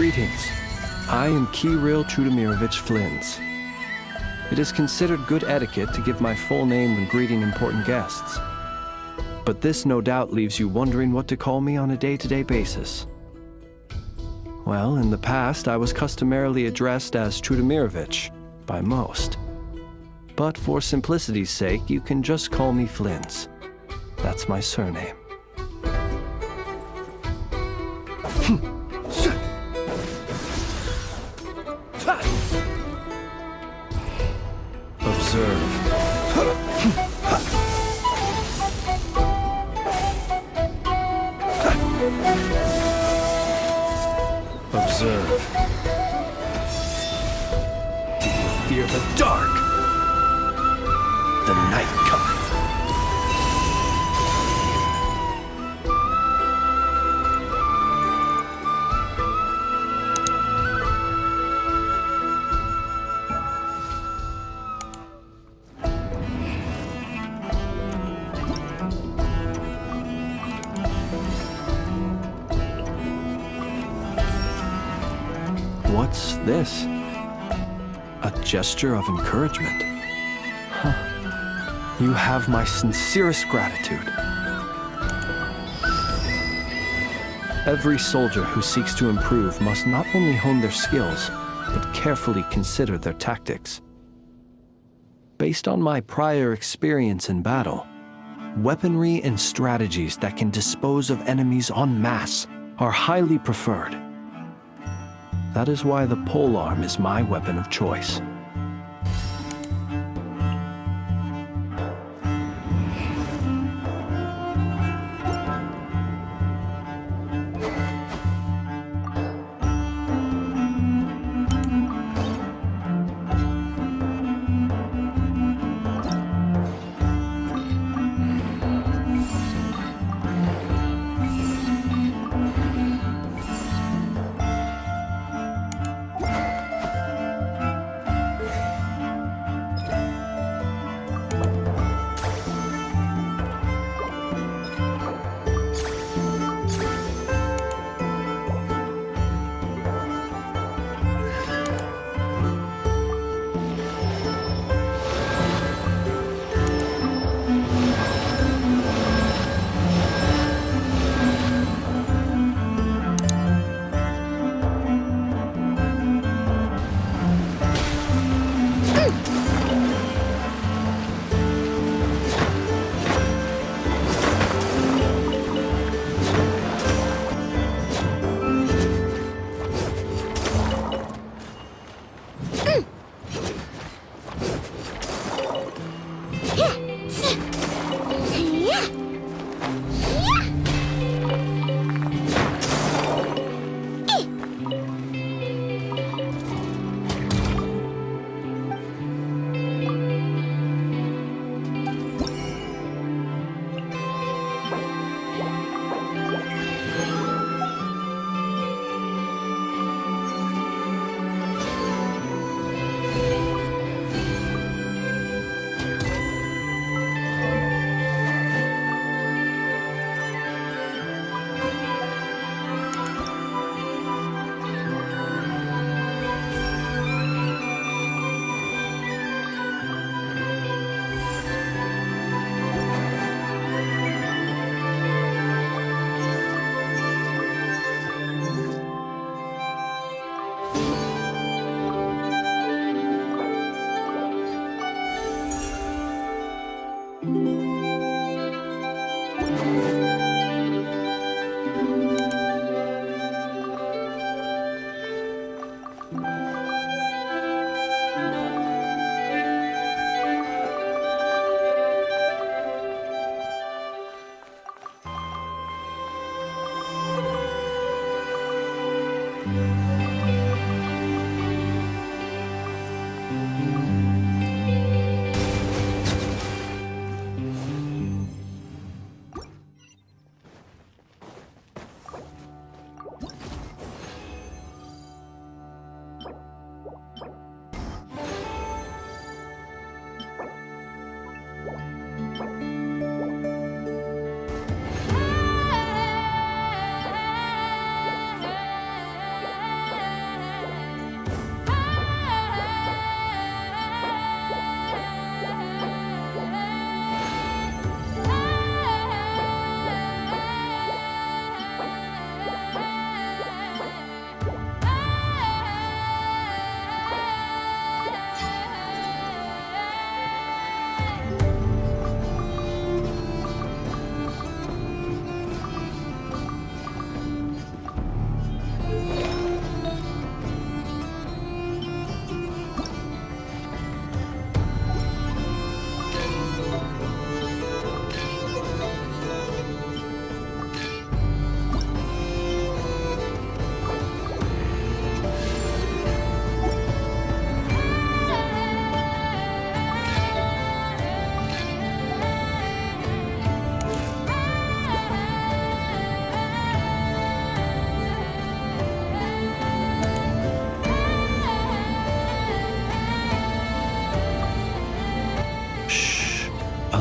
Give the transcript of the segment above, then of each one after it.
Greetings. I am Kyryll Chudomirovich Flins. It is considered good etiquette to give my full name when greeting important guests. But this no doubt leaves you wondering what to call me on a day-to-day basis. Well, in the past, I was customarily addressed as Chudomirovich by most. But for simplicity's sake, you can just call me Flins. That's my surname. Observe. Observe. Fear the dark. The night cometh. What's this? A gesture of encouragement. Huh. You have my sincerest gratitude. Every soldier who seeks to improve must not only hone their skills, but carefully consider their tactics. Based on my prior experience in battle, weaponry and strategies that can dispose of enemies en masse are highly preferred. That is why the polearm is my weapon of choice.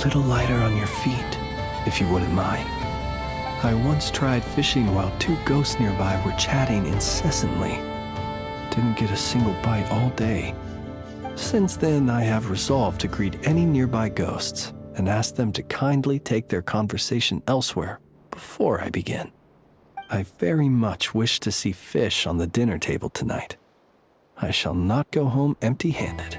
little lighter on your feet, if you wouldn't mind. I once tried fishing while two ghosts nearby were chatting incessantly. Didn't get a single bite all day. Since then, I have resolved to greet any nearby ghosts and ask them to kindly take their conversation elsewhere before I begin. I very much wish to see fish on the dinner table tonight. I shall not go home empty-handed.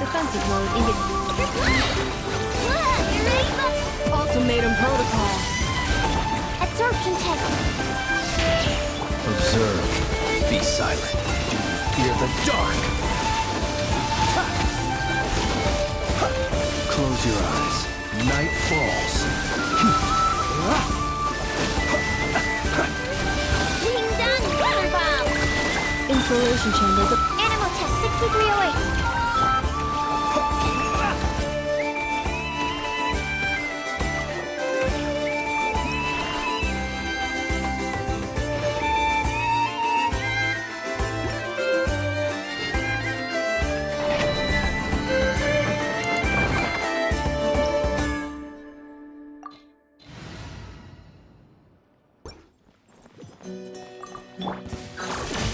Defensive mode Ultimatum protocol. Absorption test. Observe. Be silent. Do you fear the dark? Close your eyes. Night falls. Wing done. Water bomb. Installation chamber. Animal test 6308.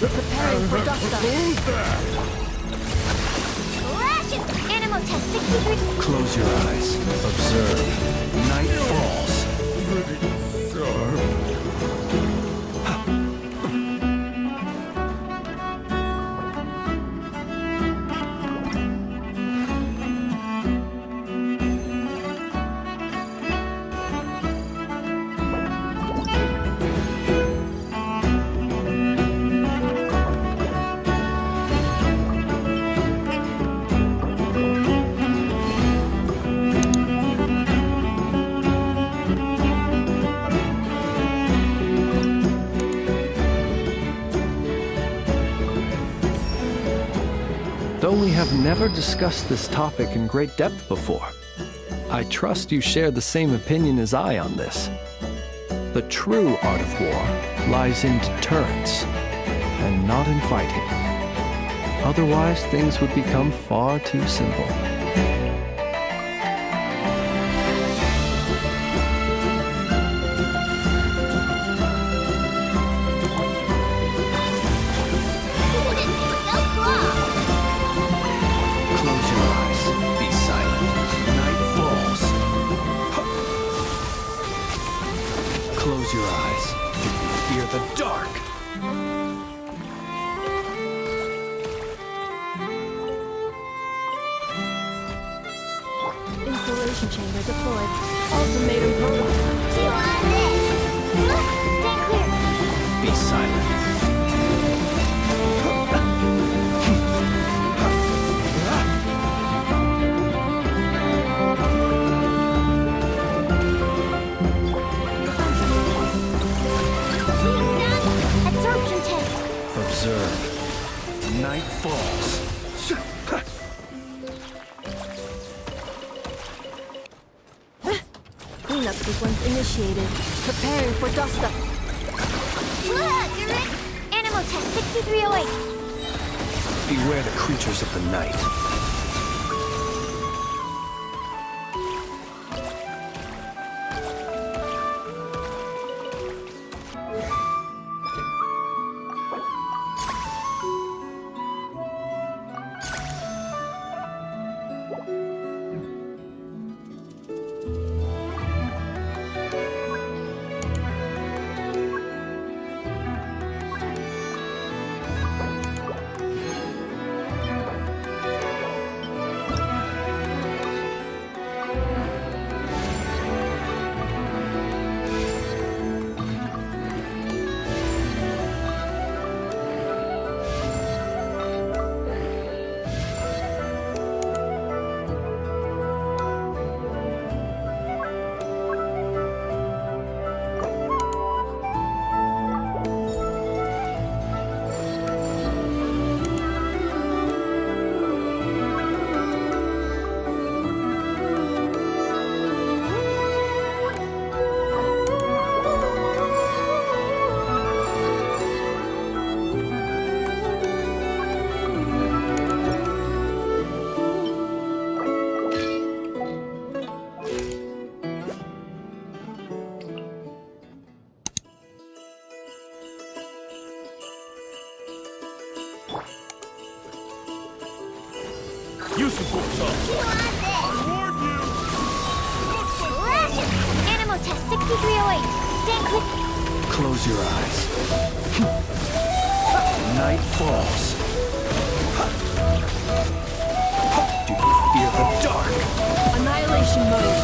Preparing for dust up. Flash it! Animal test 63. Close your eyes. Observe. Night falls. we have never discussed this topic in great depth before. I trust you share the same opinion as I on this. The true art of war lies in deterrence, and not in fighting. Otherwise, things would become far too simple. Close your eyes. Be silent. Night falls. Close your eyes. Do you fear the dark? Installation chamber deployed. Ultimatum protocol. Stand clear. Be silent. Absorption test. Observe. Night falls. Cleanup sequence initiated. Preparing for dust up. You're in. Animal test 6308. Beware the creatures of the night. Animal test 6308. Stand clear. Close your eyes. Night falls. Do you fear the dark? Annihilation mode.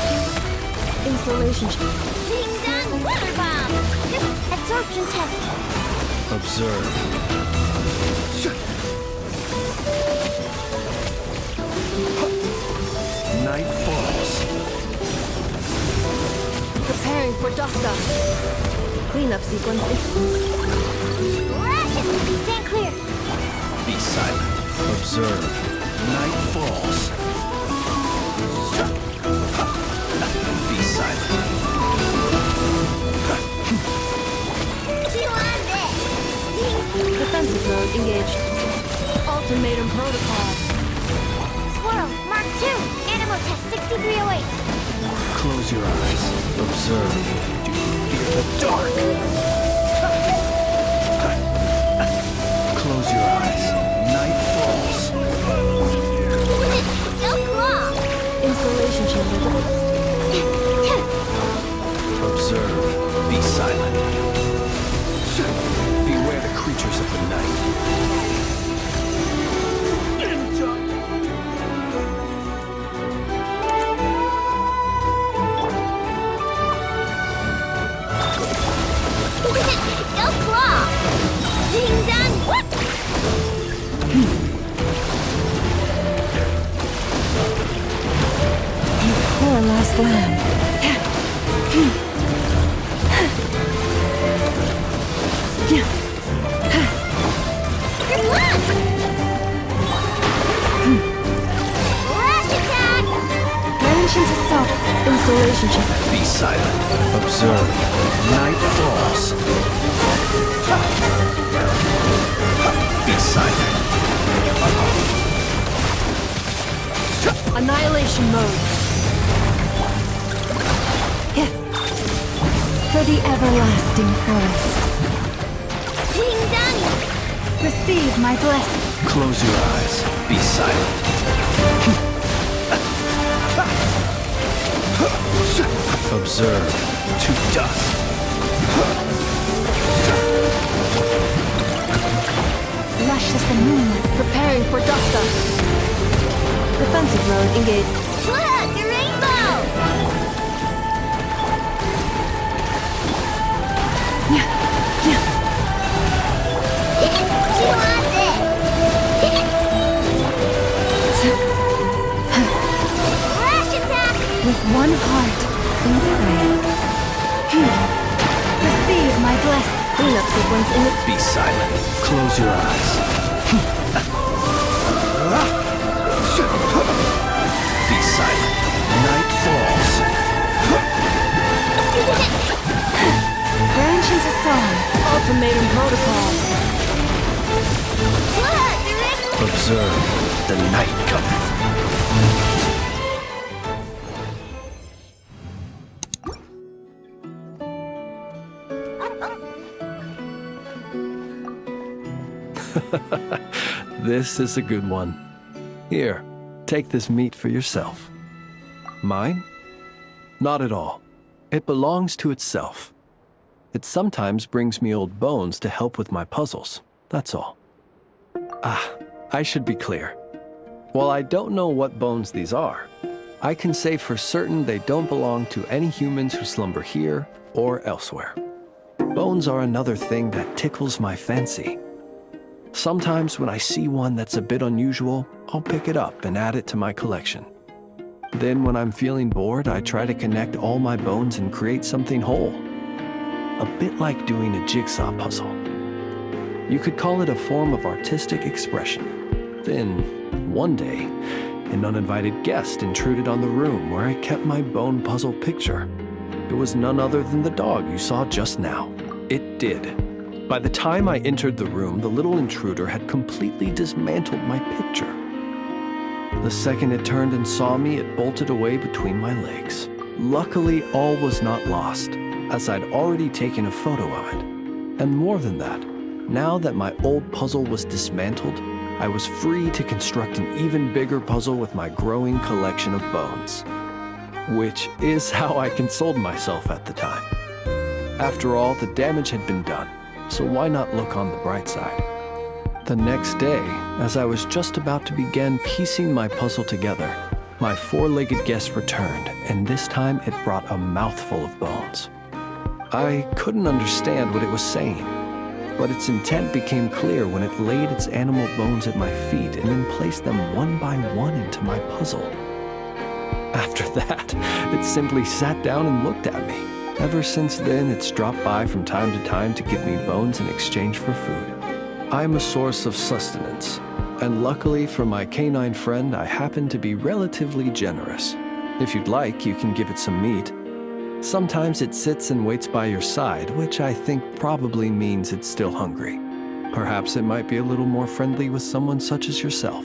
Installation chamber. Being done. Water bomb. Absorption test. Observe. Night falls. Preparing for dust up. Cleanup sequence. Stand clear. Be silent. Observe. Night falls. Be silent. Defensive mode engaged. Ultimatum protocol. Squirrel, Mark 2. Animal test 6308. Close your eyes. Observe. Do you fear the dark? Close your eyes. Night falls. No claw. Installation chamber. Observe. Be silent. Beware the creatures of the night. No claw. Ding dong. What? Poor last lamb. Good luck. Genshin Impact. Installation check. Be silent. Observe. Night falls. Be silent. Annihilation mode. For the everlasting forest. Wing Danny! Receive my blessing. Close your eyes. Be silent. Observe. To dust. Lush as the moonlight. Preparing for dust up. Defensive mode engaged. Look! The rainbow! She wants it! Flash attack! With one heart in prayer. Receive my blessing. Cleanup sequence in the... Be silent. Close your eyes. Be silent. Night falls. Branch into song. Ultimatum protocol. Look! The rainbow! Observe. The night cometh. This is a good one. Here, take this meat for yourself. Mine? Not at all. It belongs to itself. It sometimes brings me old bones to help with my puzzles, that's all. I should be clear. While I don't know what bones these are, I can say for certain they don't belong to any humans who slumber here or elsewhere. Bones are another thing that tickles my fancy. Sometimes when I see one that's a bit unusual, I'll pick it up and add it to my collection. Then when I'm feeling bored, I try to connect all my bones and create something whole. A bit like doing a jigsaw puzzle. You could call it a form of artistic expression. Then, one day, an uninvited guest intruded on the room where I kept my bone puzzle picture. It was none other than the dog you saw just now. It did. By the time I entered the room, the little intruder had completely dismantled my picture. The second it turned and saw me, it bolted away between my legs. Luckily, all was not lost, as I'd already taken a photo of it. And more than that, now that my old puzzle was dismantled, I was free to construct an even bigger puzzle with my growing collection of bones. Which is how I consoled myself at the time. After all, the damage had been done, so why not look on the bright side? The next day, as I was just about to begin piecing my puzzle together, my four-legged guest returned, and this time it brought a mouthful of bones. I couldn't understand what it was saying, but its intent became clear when it laid its animal bones at my feet and then placed them one by one into my puzzle. After that, it simply sat down and looked at me. Ever since then, it's dropped by from time to time to give me bones in exchange for food. I'm a source of sustenance, and luckily for my canine friend, I happen to be relatively generous. If you'd like, you can give it some meat. Sometimes it sits and waits by your side, which I think probably means it's still hungry. Perhaps it might be a little more friendly with someone such as yourself.